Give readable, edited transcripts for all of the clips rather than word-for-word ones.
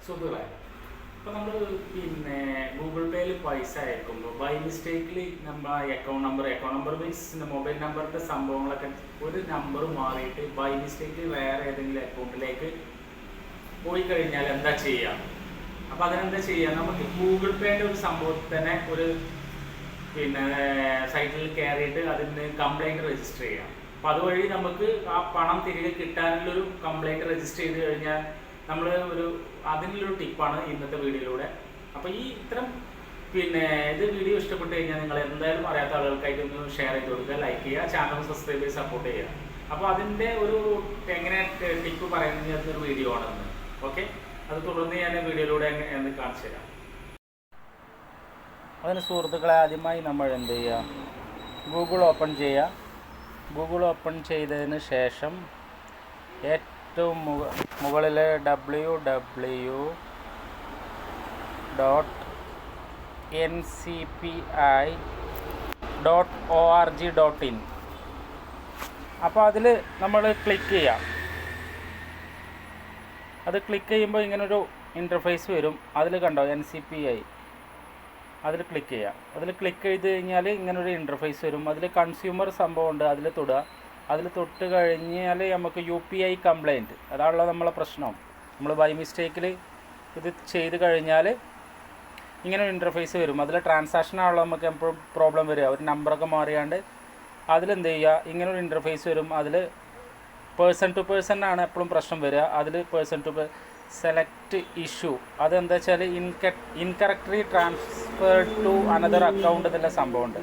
സുഹൃത്തുക്കളെ, ഇപ്പോൾ നമ്മൾ ഗൂഗിൾ പേയിൽ പൈസ അയക്കുമ്പോൾ ബൈ മിസ്റ്റേക്കിൽ നമ്മൾ അക്കൗണ്ട് നമ്പർ മീൻസ് മൊബൈൽ നമ്പറിൻ്റെ സംഭവങ്ങളൊക്കെ ഒരു നമ്പർ മാറിയിട്ട് ബൈ മിസ്റ്റേക്കിൽ വേറെ ഏതെങ്കിലും അക്കൗണ്ടിലേക്ക് പോയി കഴിഞ്ഞാൽ എന്താ ചെയ്യുക? അപ്പോൾ അതിനെന്താ ചെയ്യുക? നമുക്ക് ഗൂഗിൾ പേയുടെ ഒരു സംഭവത്തിൽ തന്നെ ഒരു സൈറ്റിൽ കയറിയിട്ട് അതിന് കംപ്ലൈൻറ്റ് രജിസ്റ്റർ ചെയ്യാം. അപ്പോൾ അതുവഴി നമുക്ക് ആ പണം തിരികെ കിട്ടാനുള്ളൊരു കംപ്ലൈൻറ്റ് രജിസ്റ്റർ ചെയ്ത് കഴിഞ്ഞാൽ നമ്മൾ അതിനുള്ളൊരു ടിപ്പാണ് ഇന്നത്തെ വീഡിയോയിലൂടെ. അപ്പോൾ ഈ ഇത്തരം ഇത് വീഡിയോ ഇഷ്ടപ്പെട്ട് കഴിഞ്ഞാൽ നിങ്ങൾ എന്തായാലും അറിയാത്ത ആളുകൾക്കായിട്ട് ഒന്ന് ഷെയർ ചെയ്ത് കൊടുക്കുക, ലൈക്ക് ചെയ്യുക, ചാനൽ സബ്സ്ക്രൈബ് ചെയ്ത് സപ്പോർട്ട് ചെയ്യുക. അപ്പോൾ അതിൻ്റെ എങ്ങനെ ടിപ്പ് പറയുന്ന ഒരു വീഡിയോ ആണെന്ന്. ഓക്കെ, അത് തുടർന്ന് ഞാൻ വീഡിയോയിലൂടെ എന്ന് കാണിച്ചു തരാം. അതിന് സുഹൃത്തുക്കളെ, ആദ്യമായി നമ്മൾ എന്ത് ചെയ്യുക? ഗൂഗിൾ ഓപ്പൺ ചെയ്യുക. ഗൂഗിൾ ഓപ്പൺ ചെയ്തതിന് ശേഷം ഏറ്റവും മുകളിൽ www.ncpi.org.in. അപ്പോൾ അതിൽ നമ്മൾ ക്ലിക്ക് ചെയ്യാം. അത് ക്ലിക്ക് ചെയ്യുമ്പോൾ ഇങ്ങനൊരു ഇൻ്റർഫേസ് വരും. അതിൽ കണ്ടോ NCPI, അതിൽ ക്ലിക്ക് ചെയ്യാം. അതിൽ ക്ലിക്ക് ചെയ്ത് കഴിഞ്ഞാൽ ഇങ്ങനൊരു ഇൻ്റർഫേസ് വരും. അതിൽ കൺസ്യൂമർ സംഭവമുണ്ട്, അതിൽ തൊടുക. അതിൽ തൊട്ട് കഴിഞ്ഞാൽ നമുക്ക് UPI കംപ്ലൈൻറ്റ്, അതാണല്ലോ നമ്മളെ പ്രശ്നം. നമ്മൾ ബൈ മിസ്റ്റേക്കിൽ ഇത് ചെയ്ത് കഴിഞ്ഞാൽ ഇങ്ങനെ ഒരു ഇൻ്റർഫേസ് വരും. അതിൽ ട്രാൻസാക്ഷനാണല്ലോ നമുക്ക് എപ്പോഴും പ്രോബ്ലം വരിക, ഒരു നമ്പറൊക്കെ മാറിയാണ്ട്. അതിലെന്ത് ചെയ്യുക? ഇങ്ങനൊരു ഇൻ്റർഫേസ് വരും. അതിൽ പേഴ്സൺ ടു പേഴ്സൺ ആണ് എപ്പോഴും പ്രശ്നം വരിക. അതിൽ പേഴ്സൺ ടു സെലക്ട് ഇഷ്യൂ, അതെന്താ വെച്ചാൽ incorrectly transferred to another account എന്നുള്ള സംഭവമുണ്ട്.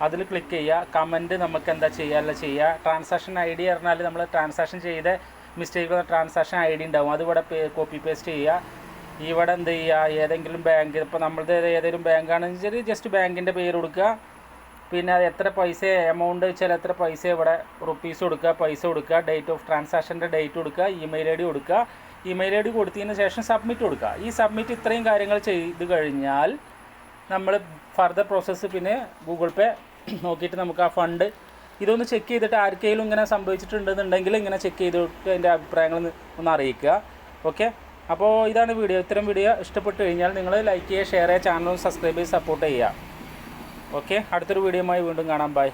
അതിൽ ക്ലിക്ക് ചെയ്യുക. കമൻറ്റ് നമുക്ക് എന്താ ചെയ്യുക. ട്രാൻസാക്ഷൻ ID പറഞ്ഞാൽ നമ്മൾ ട്രാൻസാക്ഷൻ ചെയ്ത മിസ്റ്റേക്കുള്ള ട്രാൻസാക്ഷൻ ID ഉണ്ടാവും. അതിവിടെ കോപ്പി പേസ്റ്റ് ചെയ്യുക. ഇവിടെ എന്ത് ചെയ്യുക? ഏതെങ്കിലും ബാങ്ക്, ഇപ്പോൾ നമ്മളുടെ ഏതെങ്കിലും ബാങ്കാണെന്ന് വെച്ചാൽ ജസ്റ്റ് ബാങ്കിൻ്റെ പേര് കൊടുക്കുക. പിന്നെ എത്ര പൈസ എമൗണ്ട് വെച്ചാൽ എത്ര പൈസ ഇവിടെ റുപ്പീസ് കൊടുക്കുക, പൈസ കൊടുക്കുക, ഡേറ്റ് ഓഫ് ട്രാൻസാക്ഷൻ്റെ ഡേറ്റ് കൊടുക്കുക, ഇമെയിൽ ID കൊടുക്കുക. ഇമെയിൽ ID കൊടുത്തതിന് ശേഷം സബ്മിറ്റ് കൊടുക്കുക. ഈ സബ്മിറ്റ് ഇത്രയും കാര്യങ്ങൾ ചെയ്ത് കഴിഞ്ഞാൽ നമ്മൾ ഫർദർ പ്രോസസ്സ് പിന്നെ ഗൂഗിൾ പേ നോക്കിയിട്ട് നമുക്ക് ആ ഫണ്ട് ഇതൊന്ന് ചെക്ക് ചെയ്തിട്ട് ആർക്കെങ്കിലും ഇങ്ങനെ സംഭവിച്ചിട്ടുണ്ടെന്നുണ്ടെങ്കിൽ ഇങ്ങനെ ചെക്ക് ചെയ്തിട്ട് അതിൻ്റെ അഭിപ്രായങ്ങൾ ഒന്ന് അറിയിക്കുക. ഓക്കെ, അപ്പോൾ ഇതാണ് വീഡിയോ. ഇത്തരം വീഡിയോ ഇഷ്ടപ്പെട്ട് കഴിഞ്ഞാൽ നിങ്ങൾ ലൈക്ക് ചെയ്യുക, ഷെയർ ചെയ്യുക, ചാനൽ സബ്സ്ക്രൈബ് ചെയ്ത് സപ്പോർട്ട് ചെയ്യുക. ഓക്കെ, അടുത്തൊരു വീഡിയോയുമായി വീണ്ടും കാണാം. ബൈ.